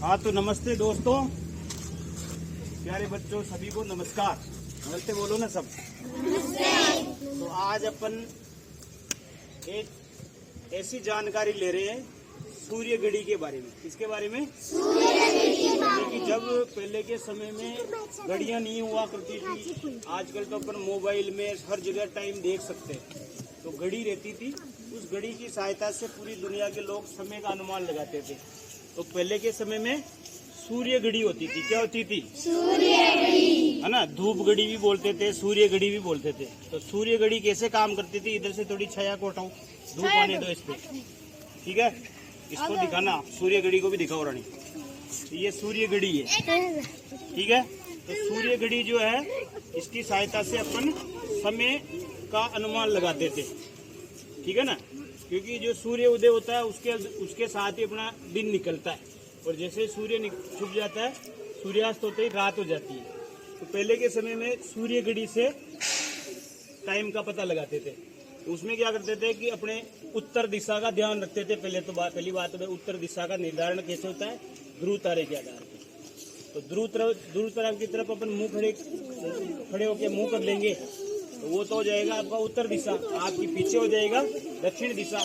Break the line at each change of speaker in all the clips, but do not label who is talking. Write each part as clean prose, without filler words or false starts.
हाँ तो नमस्ते दोस्तों, प्यारे बच्चों सभी को नमस्कार। नमस्ते बोलो ना सब। तो आज अपन एक ऐसी जानकारी ले रहे हैं सूर्य घड़ी के बारे में। किसके बारे में? क्योंकि जब पहले के समय में घड़ियां नहीं हुआ करती थी, आजकल तो अपन मोबाइल में हर जगह टाइम देख सकते हैं। तो घड़ी रहती थी, उस घड़ी की सहायता से पूरी दुनिया के लोग समय का अनुमान लगाते थे। तो पहले के समय में सूर्य घड़ी होती थी। क्या होती थी? सूर्य घड़ी, है ना। धूप घड़ी भी बोलते थे, सूर्य घड़ी भी बोलते थे। तो सूर्य घड़ी कैसे काम करती थी? इधर से थोड़ी छाया को हटाओ, धूप आने दो इस पे, ठीक है। इसको दिखाना, सूर्य घड़ी को भी दिखाओ रानी। ये सूर्य घड़ी है, ठीक है। तो सूर्य घड़ी जो है, इसकी सहायता से अपन समय का अनुमान लगाते थे, ठीक है ना। क्योंकि जो सूर्य उदय होता है उसके साथ ही अपना दिन निकलता है, और जैसे सूर्य छुप जाता है, सूर्यास्त होते ही रात हो जाती है। तो पहले के समय में सूर्य घड़ी से टाइम का पता लगाते थे। तो उसमें क्या करते थे कि अपने उत्तर दिशा का ध्यान रखते थे। पहली बात में उत्तर दिशा का निर्धारण कैसे होता है? ध्रुव तारे के आधार पर। तो ध्रुव तारा की तरफ अपन मुंह खड़े होकर मुंह कर लेंगे तो वो तो हो जाएगा आपका उत्तर दिशा। आपकी पीछे हो जाएगा दक्षिण दिशा।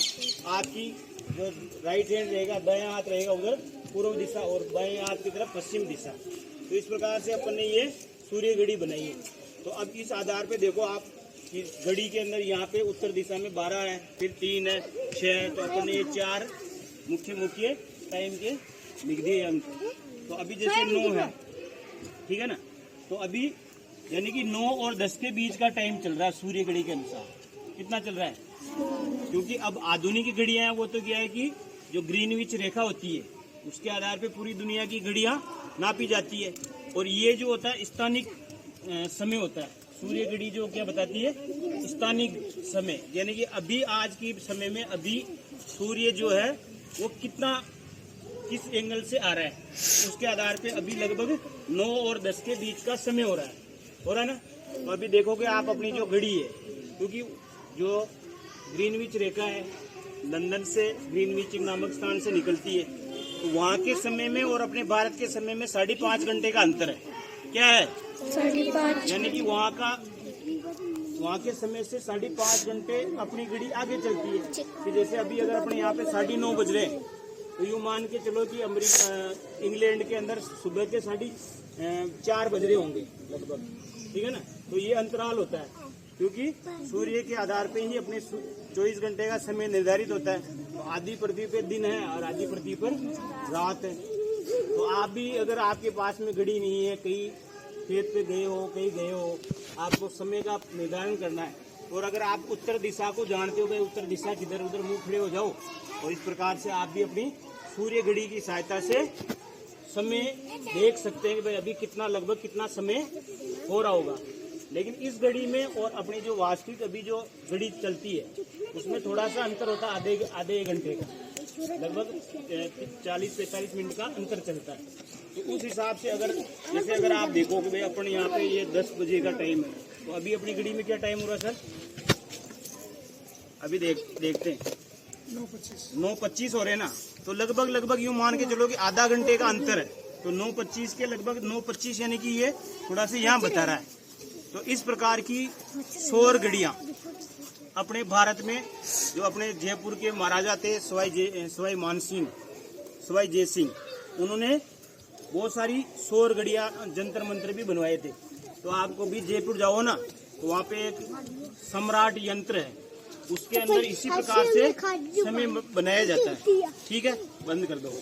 आपकी जो राइट हैंड रहेगा, दायां हाथ रहेगा उधर पूर्व दिशा, और बाएं हाथ की तरफ पश्चिम दिशा। तो इस प्रकार से अपन ने ये सूर्य घड़ी बनाई है। तो अब इस आधार पे देखो आप कि घड़ी के अंदर यहाँ पे उत्तर दिशा में 12 है, फिर 3 है, 6 है। तो अपन ने ये 4 मुख्य टाइम के लिख दिए अंक। तो अभी जैसे 9 है, ठीक है ना। तो अभी यानी कि 9 और 10 के बीच का टाइम चल रहा है सूर्य घड़ी के अनुसार। कितना चल रहा है? क्योंकि अब आधुनिक घड़ियां हैं, वो तो क्या है कि जो ग्रीनविच रेखा होती है उसके आधार पे पूरी दुनिया की घड़ियां नापी जाती है। और ये जो होता है स्थानिक समय होता है। सूर्य घड़ी जो क्या बताती है? स्थानिक समय, यानी कि अभी आज की समय में अभी सूर्य जो है वो किस एंगल से आ रहा है, उसके आधार पे अभी लगभग 9 और 10 के बीच का समय हो रहा है ना। तो अभी देखोगे आप अपनी जो घड़ी है, क्योंकि जो ग्रीनविच रेखा है लंदन से ग्रीनविच नामक स्थान से निकलती है, तो वहाँ के समय में और अपने भारत के समय में 5.5 घंटे का अंतर है। क्या है? 5.5, यानी कि वहाँ के समय से 5.5 घंटे अपनी घड़ी आगे चलती है। कि जैसे अभी अगर अपने यहाँ पे 9:30 बज रहे हैं, तो यूँ मान के चलो कि इंग्लैंड के अंदर सुबह के 4:30 बज रहे होंगे लगभग, ठीक है ना। तो ये अंतराल होता है, क्योंकि सूर्य के आधार पे ही अपने 24 घंटे का समय निर्धारित होता है। तो आधी पृथ्वी पे दिन है और आधी पृथ्वी पर रात है। तो आप भी अगर आपके पास में घड़ी नहीं है, कहीं खेत पे गए हो, कहीं गए हो, आपको समय का निर्धारण करना है, और अगर आप उत्तर दिशा को जानते हो, भाई उत्तर दिशा किधर, उधर मुंह खड़े हो जाओ। और इस प्रकार से आप भी अपनी सूर्य घड़ी की सहायता से समय देख सकते हैं कि भाई अभी लगभग कितना समय हो रहा होगा। लेकिन इस घड़ी में और अपनी जो वास्तविक अभी जो घड़ी चलती है उसमें थोड़ा सा अंतर होता है, आधे एक घंटे का, लगभग 40-45 मिनट का अंतर चलता है। तो उस हिसाब से अगर आप देखो कि भाई अपन यहाँ पे ये 10 बजे का टाइम है, तो अभी अपनी घड़ी में क्या टाइम हो रहा है सर? अभी देखते हैं 9:25 हो रहे हैं ना। तो लगभग यूँ मान के चलो कि आधा घंटे का अंतर है। तो 9:25 के लगभग 9:25 यानी कि ये थोड़ा सा यहाँ बता रहा है। तो इस प्रकार की सौर घड़ियां अपने भारत में, जो अपने जयपुर के महाराजा थे सवाई जय सिंह, उन्होंने बहुत सारी सौर घड़ियां जंतर मंत्र भी बनवाए थे। तो आपको भी जयपुर जाओ ना, तो वहाँ पे एक सम्राट यंत्र है, उसके अंदर इसी प्रकार से समय बनाया जाता है, ठीक है। बंद कर दो।